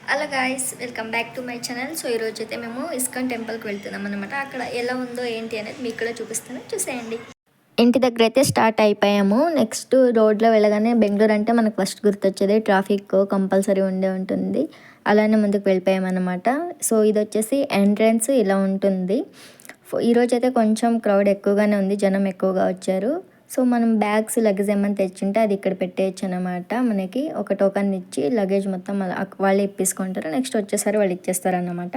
Hello guys, welcome back to my channel. So ఈరోజు అయితే మేము ఇస్కాన్ టెంపుల్కి వెళ్తున్నాం అనమాట. అక్కడ ఎలా ఉందో ఏంటి అనేది మీకు కూడా చూపిస్తాను, చూసేయండి. ఇంటి దగ్గర అయితే స్టార్ట్ అయిపోయాము. నెక్స్ట్ రోడ్లో వెళ్ళగానే బెంగళూరు అంటే మనకు ఫస్ట్ గుర్తొచ్చేది ట్రాఫిక్ కంపల్సరీ ఉండే ఉంటుంది. అలానే ముందుకు వెళ్ళిపోయామన్నమాట. సో ఇది వచ్చేసి ఎంట్రన్స్ ఇలా ఉంటుంది. ఈరోజు అయితే కొంచెం క్రౌడ్ ఎక్కువగానే ఉంది, జనం ఎక్కువగా వచ్చారు. సో మనం బ్యాగ్స్ లగేజ్ ఏమైనా తెచ్చుంటే అది ఇక్కడ పెట్టేయచ్చు అనమాట. మనకి ఒక టోకన్ ఇచ్చి లగేజ్ మొత్తం వాళ్ళే ఇప్పించుకుంటారు. నెక్స్ట్ వచ్చేసరి వాళ్ళు ఇచ్చేస్తారు అన్నమాట.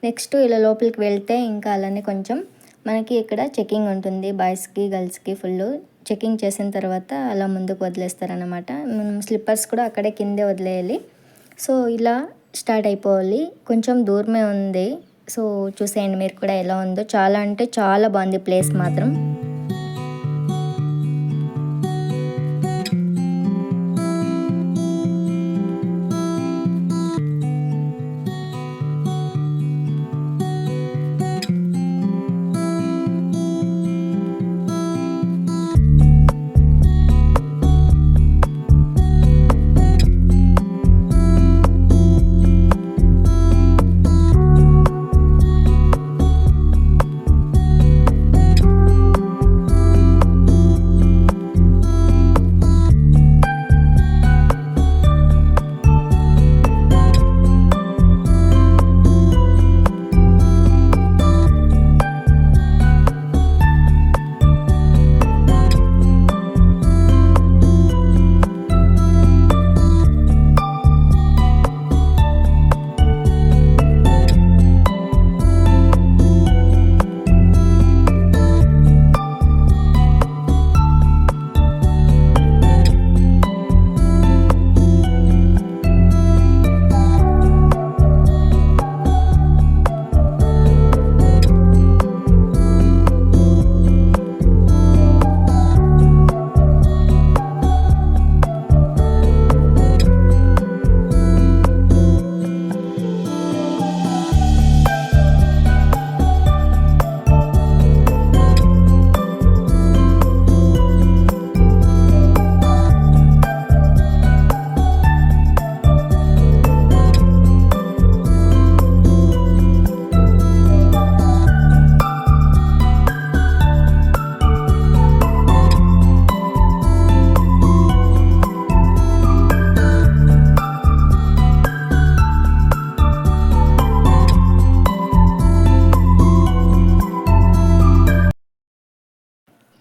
నెక్స్ట్ ఇలా లోపలికి వెళ్తే ఇంకా అలానే కొంచెం మనకి ఇక్కడ చెకింగ్ ఉంటుంది, బాయ్స్కి గర్ల్స్కి ఫుల్ చెకింగ్ చేసిన తర్వాత అలా ముందుకు వదిలేస్తారనమాట. మనం స్లిప్పర్స్ కూడా అక్కడే కిందే వదిలేయాలి. సో ఇలా స్టార్ట్ అయిపోవాలి. కొంచెం దూరమే ఉంది. సో చూసేయండి మీరు కూడా ఎలా ఉందో. చాలా అంటే చాలా బాగుంది ప్లేస్ మాత్రం.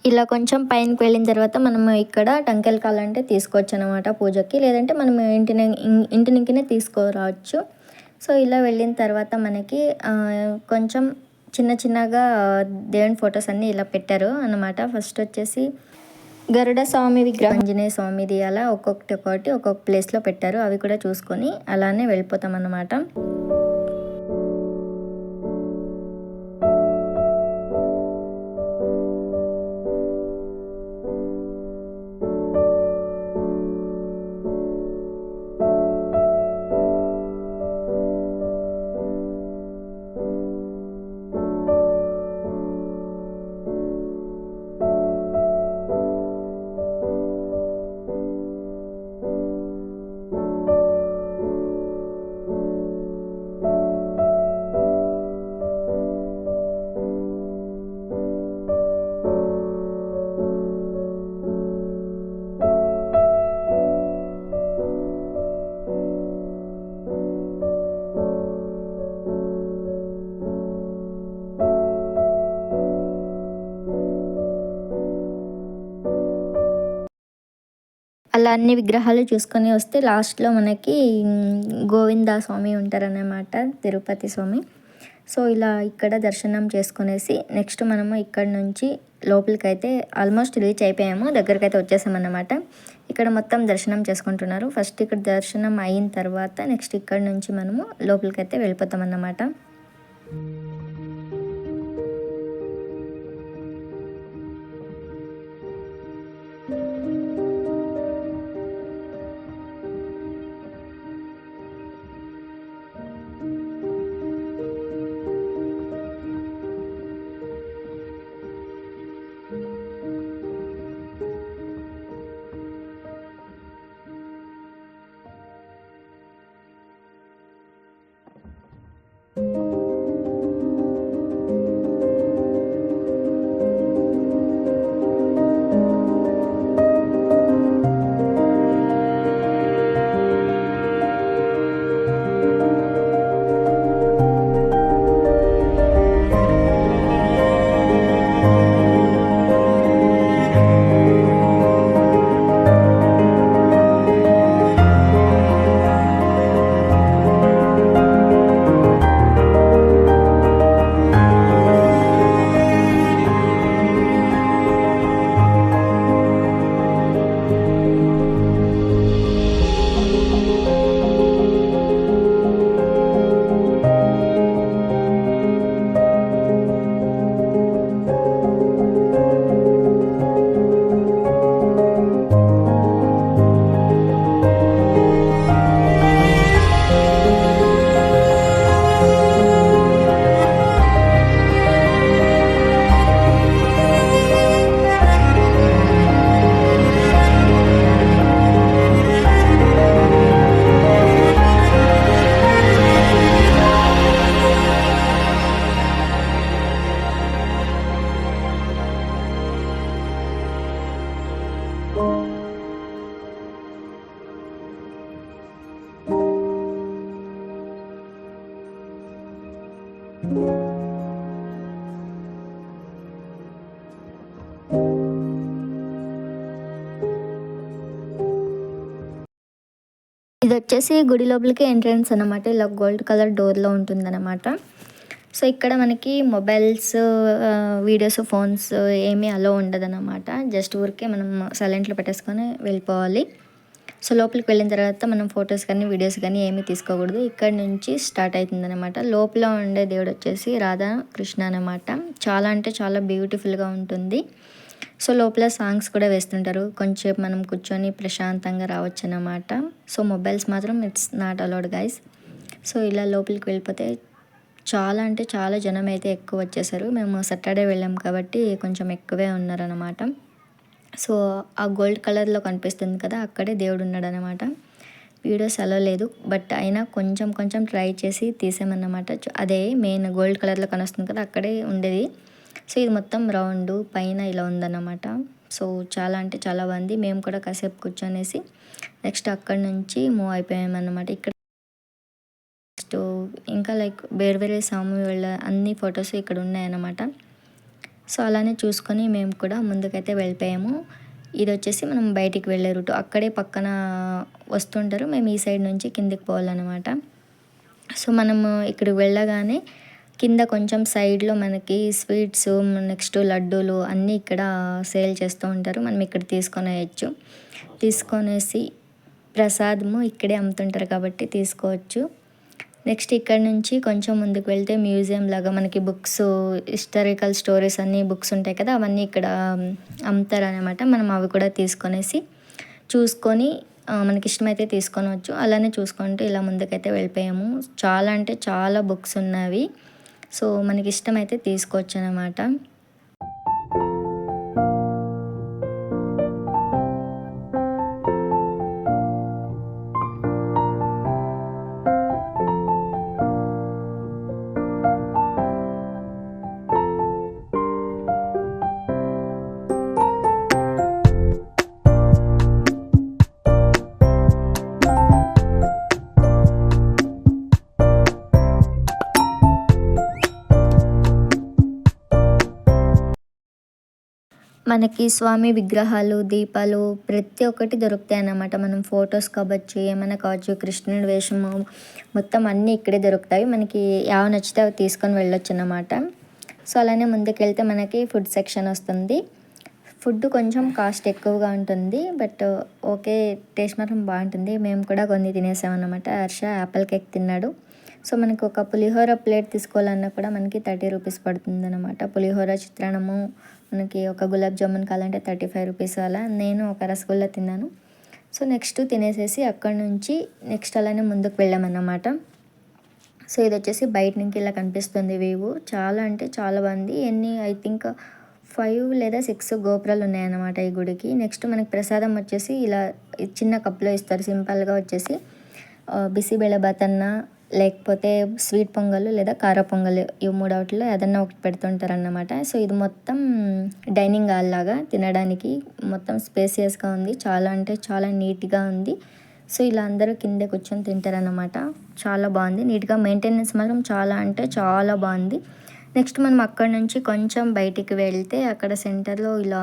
ఇలా కొంచెం పైనకి వెళ్ళిన తర్వాత మనం ఇక్కడ టంకెల్ కాలంటే తీసుకోవచ్చు అనమాట పూజకి, లేదంటే మనం ఇంటి నుంకినే తీసుకురావచ్చు. సో ఇలా వెళ్ళిన తర్వాత మనకి కొంచెం చిన్నగా దేవుని ఫొటోస్ అన్నీ ఇలా పెట్టారు అన్నమాట. ఫస్ట్ వచ్చేసి గరుడ స్వామి విగ్రహం, ఆంజనేయ స్వామిది, అలా ఒక్కొక్క ప్లేస్లో పెట్టారు. అవి కూడా చూసుకొని అలానే వెళ్ళిపోతాం అన్నమాట. అలా అన్ని విగ్రహాలు చూసుకొని వస్తే లాస్ట్లో మనకి గోవిందా స్వామి ఉంటారన్నమాట, తిరుపతి స్వామి. సో ఇలా ఇక్కడ దర్శనం చేసుకునేసి నెక్స్ట్ మనము ఇక్కడ నుంచి లోపలికి అయితే ఆల్మోస్ట్ రీచ్ అయిపోయాము, దగ్గరికి అయితే వచ్చేసామన్నమాట. ఇక్కడ మొత్తం దర్శనం చేసుకుంటున్నారు. ఫస్ట్ ఇక్కడ దర్శనం అయిన తర్వాత నెక్స్ట్ ఇక్కడ నుంచి మనము లోపలికి అయితే వెళ్ళిపోతాం అన్నమాట. ఇది వచ్చేసి గుడి లోపలికి ఎంట్రన్స్ అనమాట. ఇలా గోల్డ్ కలర్ డోర్లో ఉంటుందన్నమాట. సో ఇక్కడ మనకి మొబైల్స్, వీడియోస్, ఫోన్స్ ఏమీ అలో ఉండదన్నమాట. జస్ట్ ఊరికే మనం సైలెంట్లో పెట్టేసుకొని వెళ్ళిపోవాలి. సో లోపలికి వెళ్ళిన తర్వాత మనం ఫొటోస్ కానీ వీడియోస్ కానీ ఏమీ తీసుకోకూడదు. ఇక్కడ నుంచి స్టార్ట్ అవుతుందన్నమాట. లోపల ఉండే దేవుడు వచ్చేసి రాధా కృష్ణ అనమాట. చాలా అంటే చాలా బ్యూటిఫుల్గా ఉంటుంది. సో లోపల సాంగ్స్ కూడా వేస్తుంటారు. కొంచెంసేపు మనం కూర్చొని ప్రశాంతంగా రావచ్చు అన్నమాట. సో మొబైల్స్ మాత్రం it's not allowed guys. So ఇలా లోపలికి వెళ్ళిపోతే చాలా అంటే చాలా జనం అయితే ఎక్కువ వచ్చేసారు. మేము సాటర్డే వెళ్ళాం కాబట్టి కొంచెం ఎక్కువే ఉన్నారనమాట. సో ఆ గోల్డ్ కలర్లో కనిపిస్తుంది కదా, అక్కడే దేవుడు ఉన్నాడు అనమాట. వీడియోస్ అలో లేదు, బట్ అయినా కొంచెం కొంచెం ట్రై చేసి తీసామన్నమాట. అదే మెయిన్ గోల్డ్ కలర్లో కనిపిస్తుంది కదా, అక్కడే ఉండేది. సో ఇది మొత్తం రౌండ్ పైన ఇలా ఉందన్నమాట. సో చాలా అంటే చాలా బాగుంది. మేము కూడా కాసేపు కూర్చొనేసి నెక్స్ట్ అక్కడి నుంచి మూవ్ అయిపోయామన్నమాట. ఇక్కడ నెక్స్ట్ ఇంకా లైక్ వేరే వేరే స్వామి వాళ్ళ అన్ని ఫొటోస్ ఇక్కడ ఉన్నాయన్నమాట. సో అలానే చూసుకొని మేము కూడా ముందుకైతే వెళ్ళిపోయాము. ఇది వచ్చేసి మనం బయటికి వెళ్ళే రూట్. అక్కడే పక్కన వస్తుంటారు, మేము ఈ సైడ్ నుంచి కిందికి పోవాలన్నమాట. సో మనము ఇక్కడికి వెళ్ళగానే కింద కొంచెం సైడ్లో మనకి స్వీట్స్, నెక్స్ట్ లడ్డూలు అన్నీ ఇక్కడ సేల్ చేస్తూ ఉంటారు. మనం ఇక్కడ తీసుకొనేయచ్చు. తీసుకొనేసి ప్రసాదము ఇక్కడే అమ్ముతుంటారు కాబట్టి తీసుకోవచ్చు. నెక్స్ట్ ఇక్కడ నుంచి కొంచెం ముందుకు వెళ్తే మ్యూజియం లాగా మనకి బుక్స్, హిస్టారికల్ స్టోరీస్ అన్నీ బుక్స్ ఉంటాయి కదా, అవన్నీ ఇక్కడ అమ్ముతారనమాట. మనం అవి కూడా తీసుకొనేసి చూసుకొని మనకి ఇష్టమైతే తీసుకొనవచ్చు. అలానే చూసుకుంటూ ఇలా ముందుకైతే వెళ్ళిపోయాము. చాలా అంటే చాలా బుక్స్ ఉన్నవి. సో మనకి ఇష్టమైతే తీసుకోవచ్చు అన్నమాట. మనకి స్వామి విగ్రహాలు, దీపాలు ప్రతి ఒక్కటి దొరుకుతాయి అన్నమాట. మనం ఫొటోస్ కావచ్చు, ఏమైనా కావచ్చు, కృష్ణుడి వేషము మొత్తం అన్నీ ఇక్కడే దొరుకుతాయి. మనకి యావ నచ్చితే అవి తీసుకొని వెళ్ళొచ్చు అన్నమాట. సో అలానే ముందుకెళ్తే మనకి ఫుడ్ సెక్షన్ వస్తుంది. ఫుడ్ కొంచెం కాస్ట్ ఎక్కువగా ఉంటుంది, బట్ ఓకే, టేస్ట్ మాత్రం బాగుంటుంది. మేము కూడా కొన్ని తినేసామన్నమాట. హర్ష యాపిల్ కేక్ తిన్నాడు. సో మనకి ఒక పులిహోర ప్లేట్ తీసుకోవాలన్నా కూడా మనకి 30 రూపీస్ పడుతుంది అనమాట. పులిహోర, చిత్రాన్నము, మనకి ఒక గులాబ్ జామున్ కావాలంటే 35 రూపీస్ అలా. నేను ఒక రసగుల్లా తిన్నాను. సో నెక్స్ట్ తినేసేసి అక్కడ నుంచి నెక్స్ట్ అలానే ముందుకు వెళ్ళామన్నమాట. సో ఇది వచ్చేసి బయట నుంచి ఇలా కనిపిస్తుంది వ్యూ. చాలా అంటే చాలా బాగుంది. ఐ థింక్ 5 లేదా 6 గోపురాలు ఉన్నాయన్నమాట ఈ గుడికి. నెక్స్ట్ మనకి ప్రసాదం వచ్చేసి ఇలా చిన్న కప్లో ఇస్తారు. సింపుల్గా వచ్చేసి బిసిబెళబాత్ అన్న, లేకపోతే స్వీట్ పొంగల్ లేదా కార పొంగల్, ఈ మూడవటిలో ఏదన్నా ఒకటి పెడుతుంటారన్నమాట. సో ఇది మొత్తం డైనింగ్ హాల్ లాగా తినడానికి మొత్తం స్పేసియస్గా ఉంది, చాలా అంటే చాలా నీట్గా ఉంది. సో ఇలా అందరూ కింద కూర్చొని తింటారన్నమాట. చాలా బాగుంది, నీట్గా మెయింటెనెన్స్ మాత్రం చాలా అంటే చాలా బాగుంది. నెక్స్ట్ మనం అక్కడ నుంచి కొంచెం బయటికి వెళ్తే అక్కడ సెంటర్లో ఇలా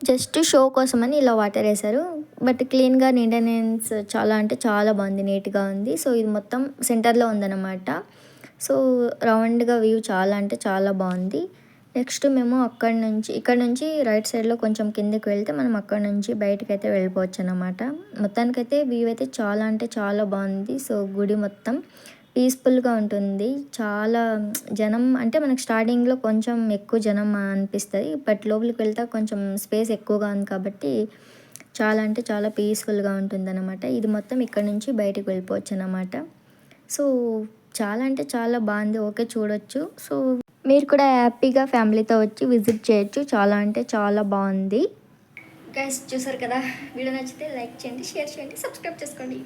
జస్ట్ షో కోసమని ఇలా వాటర్ వేశారు. బట్ క్లీన్గా మెయింటెనెన్స్ చాలా అంటే చాలా బాగుంది, నీట్గా ఉంది. సో ఇది మొత్తం సెంటర్లో ఉందన్నమాట. సో రౌండ్గా వ్యూ చాలా అంటే చాలా బాగుంది. నెక్స్ట్ మేము ఇక్కడ నుంచి రైట్ సైడ్లో కొంచెం కిందకి వెళ్తే మనం అక్కడ నుంచి బయటకు అయితే వెళ్ళిపోవచ్చు అన్నమాట. మొత్తానికైతే వ్యూ అయితే చాలా అంటే చాలా బాగుంది. సో గుడి మొత్తం పీస్ఫుల్గా ఉంటుంది. చాలా జనం అంటే మనకు స్టార్టింగ్లో కొంచెం ఎక్కువ జనం అనిపిస్తుంది, బట్ లోపలికి వెళ్తే కొంచెం స్పేస్ ఎక్కువగా ఉంది కాబట్టి చాలా అంటే చాలా పీస్ఫుల్గా ఉంటుందన్నమాట. ఇది మొత్తం ఇక్కడ నుంచి బయటకు వెళ్ళిపోవచ్చు అన్నమాట. సో చాలా అంటే చాలా బాగుంది, ఓకే చూడొచ్చు. సో మీరు కూడా హ్యాపీగా ఫ్యామిలీతో వచ్చి విజిట్ చేయొచ్చు, చాలా అంటే చాలా బాగుంది. గైస్ చూసారు కదా, వీడియో నచ్చితే లైక్ చేయండి, షేర్ చేయండి, సబ్స్క్రైబ్ చేసుకోండి.